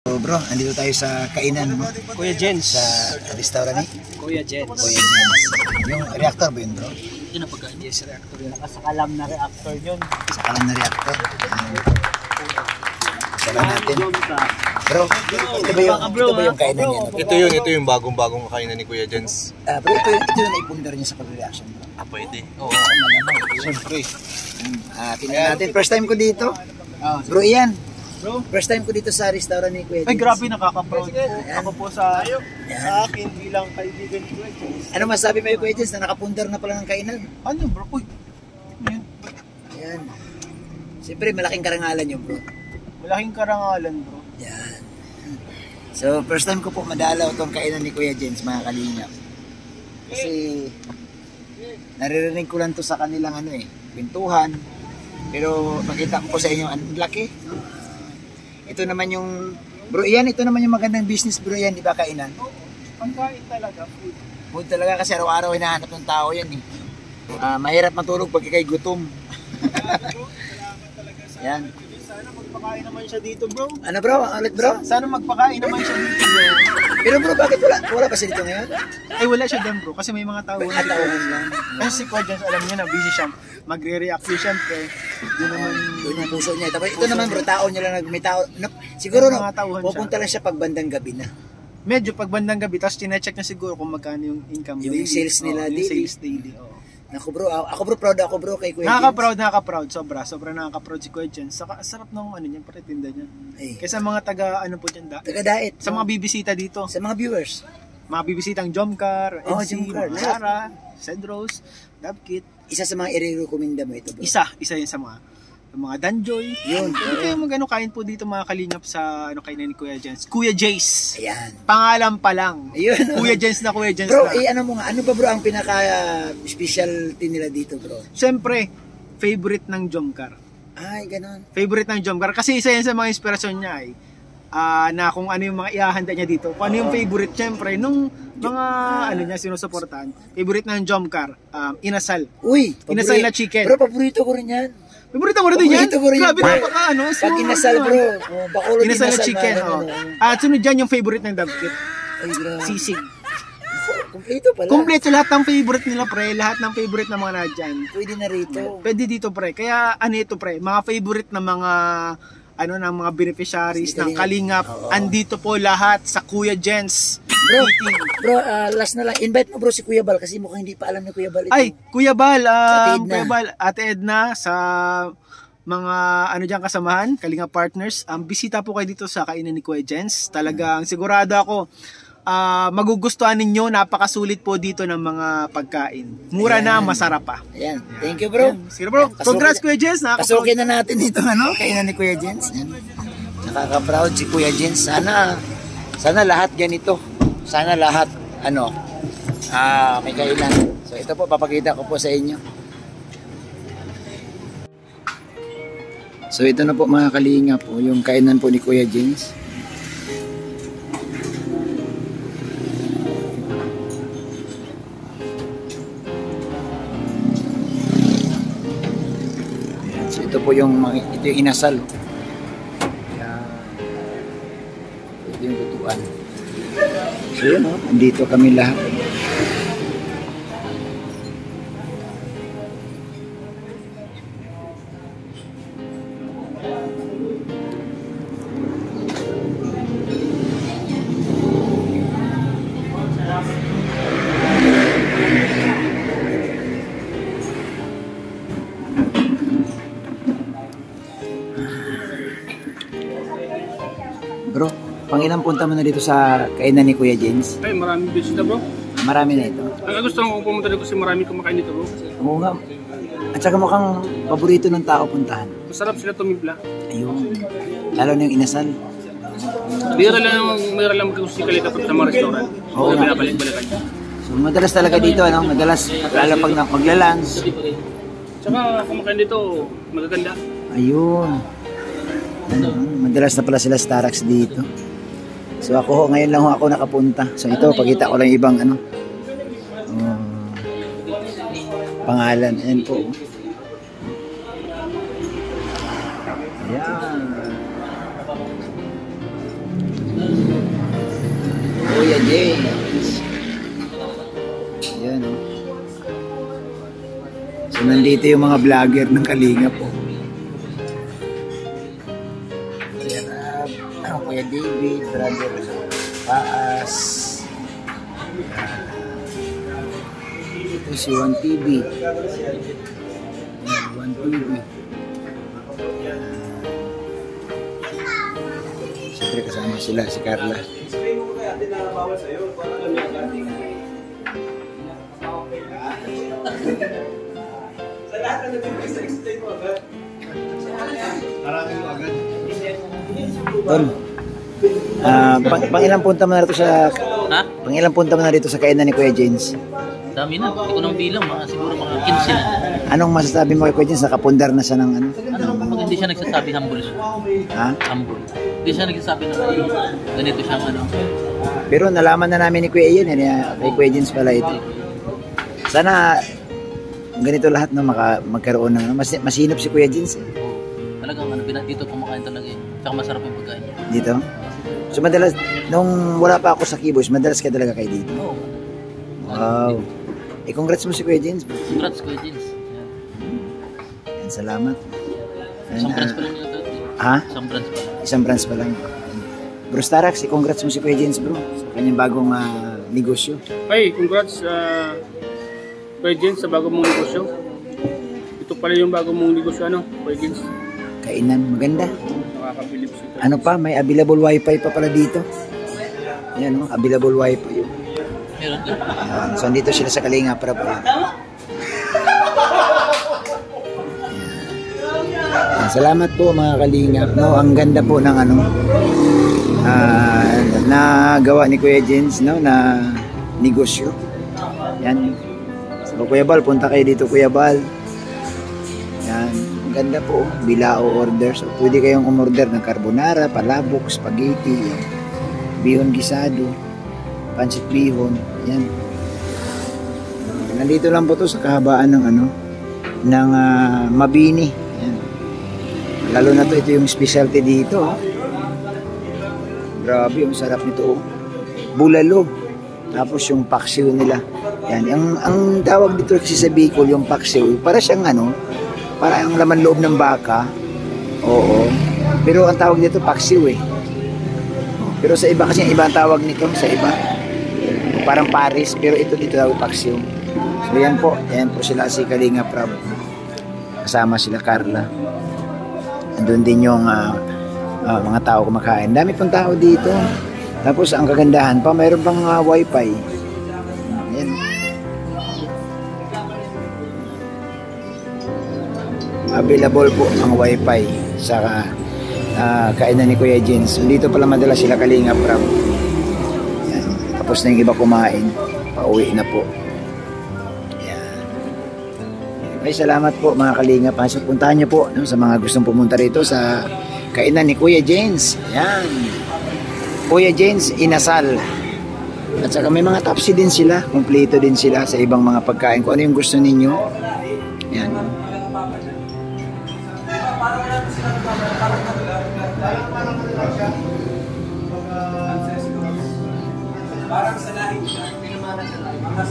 So bro, andito tayo sa kainan mo. Kuya Jens. Sa restaurant ni Kuya Jens. Kuya Jens. Yung reactor ba yun bro? Yun ang pagkain. Yes, reactor yun. Nakasakalam na reactor yun. Sakalan na reactor. Sakalan natin. Bro, ito ba yung kainan niya? No? Ito yung bagong kainan ni Kuya Jens. Bro, ito yung naipundar niya sa pag-reaction bro. Pwede. Oo, malamang. Siyempre. Tingnan natin. First time ko dito. Bro, Ian. Bro, first time ko dito sa restaurant ni Kuya Jens. ay grabe, nakaka-proud po. Ako po sa akin bilang kaibigan ni Kuya Jens. Ano masabi mo yung Kuya Jens na nakapundar na pala ng kainan? Ano bro? Uy. Ayan. Siyempre, malaking karangalan yun bro. Malaking karangalan bro. Yan. So, first time ko po madalaw itong kainan ni Kuya Jens, mga kalingap. Kasi, naririnig ko lang to sa kanilang pintuhan. Pero, makita ko po sa inyo, ang laki. Ito naman yung, bro Ian, ito naman yung magandang business bro Ian, di ba kainan? Pangkain talaga, food. Food talaga kasi araw-araw hinahanap ng tao yan eh. Mahirap matulog pag ikay gutom. Yan. Sana magpakain naman siya dito bro. Ano bro? Ulit bro? Sana magpakain naman siya dito bro. Pero bro, bakit wala pa siya dito ngayon? Ay wala siya doon bro, kasi may mga tao. May tauhan lang. Kasi si Kuya Jens, alam niya na busy siya. Magre-react siya siyempre. Yun naman. Doon yung puso niya. Tapos ito naman bro, tao niya lang, may tao. Siguro no, pupunta lang siya pag bandang gabi na. Medyo pag bandang gabi, tapos chinecheck na siguro kung magkano yung income yung daily. Sales nila daily. Yung sales daily. Naku bro, ako bro, proud ako bro kay Kuya Jens. Nakaka-proud. Sobra nakaka-proud si Kuya Jens. Sarap ng niya, paretinda niya. Kaysa mga taga, po dyan, taga-diet. Sa mga bibisita dito. Sa mga viewers. Mga bibisitang Jomcar, NC, Lara, Cedros, Dabkit. Isa sa mga i-recommenda mo ito bro? Isa yun sa mga Danjoy. Yun. Kaya kain po dito mga kalingap sa kainan ni Kuya Jens. Kuya Jace. Ayan. Pangalan pa lang. Ayun. Kuya Jens na Kuya Jens bro, na. ano ba bro ang pinaka-specialty nila dito bro? Siyempre, favorite ng Jomcar. Ay, ganon. Favorite ng Jomcar. Kasi isa yan sa mga inspirasyon niya ay na kung ano yung mga ihahanda niya dito. Kung ano yung favorite, siyempre, nung mga niya sinusuportahan. Favorite ng Jomcar, inasal. Uy, inasal na chicken. Bro, paborito ko rin yan. Paborito mo rin yan? Grabe na pag inasal bro. Bakulod inasal na chicken. At sunod dyan yung favorite ng Dabkit. Ay, grabe. Sisig. Kompleto pala. Kompleto lahat ng favorite nila pre. Lahat ng favorite ng mga nadyan. Pwede na rito. Pwede dito pre. Kaya ito pre. Mga favorite na mga ng mga beneficiaries ng Kalingap. Andito po lahat sa Kuya Jens. Bro, last na lang. Invite mo bro si Kuya Bal kasi mukhang hindi pa alam ni Kuya Bal ito. Ay, Kuya Bal. Kuya Bal, Ate Edna sa mga dyan kasamahan, Kalingap partners. Bisita po kayo dito sa kainan ni Kuya Jens. Talagang sigurado ako magugustuhan ninyo. Napakasulit po dito ng mga pagkain. Mura na, masarap pa. Ayan. Thank you bro. Sige bro. Congrats Kuya Jens. Pasukin na natin dito kainan ni Kuya Jens. Nakaka-proud si Kuya Jens. Sana lahat ganito. Sana lahat may kainan. So ito po, papakita ko po sa inyo. So ito na po mga kalinga po, yung kainan po ni Kuya Jens. So ito po yung inasal. Ito yung lutuan. So yun andito kami lahat. Bro, pangilang punta mo na dito sa kainan ni Kuya Jens? Ay, maraming bisita bro. Marami na ito. Ang gusto ko pumunta dito kasi maraming kumakain dito bro. Oo nga. At saka mukhang paborito ng tao puntahan. Masarap sila tumimpla. Ayun. Lalo na yung inasal. Mayroon lang magkakusikali kapag sa mga restaurant. Oo nga. Pinabalik-balikan. So madalas talaga dito, madalas lalo pag maglalans. Tsaka kumakain dito, magaganda. Ayun. Madalas na pala sila Starbucks dito. So ako ngayon lang ako nakapunta. So ito, pakita ko lang ibang pangalan. Ayan po. Ayan. James. Yan, oh. So, nandito yung mga vlogger ng Kalinga po. Kuya Rab, Kuya David, Brother Paas. Ito si 1TV. Yan, 1TV. Siyempre kasama sila, si Carla. Ton, pangilang punta mo na rito sa... Ha? Pangilang punta mo na rito sa kainan ni Kuya James? Dami na. Hindi ko nang bilang. Siguro mga 15 na. Anong masasabi mo kay Kuya James? Nakapundar na siya ng ano? Pag hindi siya nagsasabi, humble siya. Ha? Humble. Hindi siya nagsasabi na ganito siyang ano. Pero nalaman na namin ni Kuya Ian, kay Kuya James pala ito. Sana ganito lahat no, magkaroon ng masinop si Kuya James. Talagang ano, dito kumakain talaga eh. Tsaka masarap yung pagkain niya. Dito? So madalas, nung wala pa ako sa Kibos, madalas ka talaga kayo dito. Oo. Wow. Eh, congrats mo si Kuya James. Congrats, Kuya James. Yan, salamat. Isang branch pa lang yun ito. Ha? Isang branch pa lang. Isang branch pa lang. Bro Starax, congrats mo si Kuya James, bro. Sa kanyang bagong negosyo. Ay, congrats Kuya Jens sa bago mong negosyo. Ito pala yung bago mong negosyo, ano, Kuya Jens? Kainan, maganda. Nakakabilib siya. Ano pa, may available wifi pa pala dito. Yan, no? Available wifi yun. Meron din. Ayan. So, andito sila sa Kalinga para pa. Salamat po mga Kalinga. No, ang ganda po ng ano, nagawa ni Kuya Jens, no, na negosyo. Yan. So, Kuya Bal, punta kayo dito, Kuya Bal. Yan. Ang ganda po. Bilao order. So, pwede kayong umorder ng carbonara, palabok, spaghetti, yan. Bihon gisado, pancit bihon. Yan. Nandito lang po to sa kahabaan ng ano, ng Mabini. Yan. Lalo na to, ito yung specialty dito. Oh. Grabe, ang sarap nito. Oh. Bulalo. Tapos yung paksiw nila. Yan. Ang tawag dito kasi sa Bicol, yung paksiw, para siyang ano, para ang laman loob ng baka. Oo. Pero ang tawag dito, paksiw eh. Pero sa iba kasi, iba ang tawag nito. Sa iba. Parang Paris. Pero ito dito tawag paksiw. So yan po. Yan po sila si Kalinga Prab. Kasama sila Carla. Andun din yung mga tao kumakain. Dami pong tao dito. Tapos ang kagandahan pa, mayroon pang wifi. Yan. Available po ang wifi sa kainan ni Kuya Jens. Dito pala madalas sila Kalinga Prab. Yan. Tapos na yung iba kumain. Pauwi na po. Ay, salamat po mga Kalinga. Pasok, puntahan nyo po no, sa mga gustong pumunta rito sa kainan ni Kuya Jens. Yan. Kuya Jens Inasal. At saka may mga tapsi din sila. Kompleto din sila sa ibang mga pagkain. Kung ano yung gusto ninyo. Yan. Parang sa lahi siya. Mga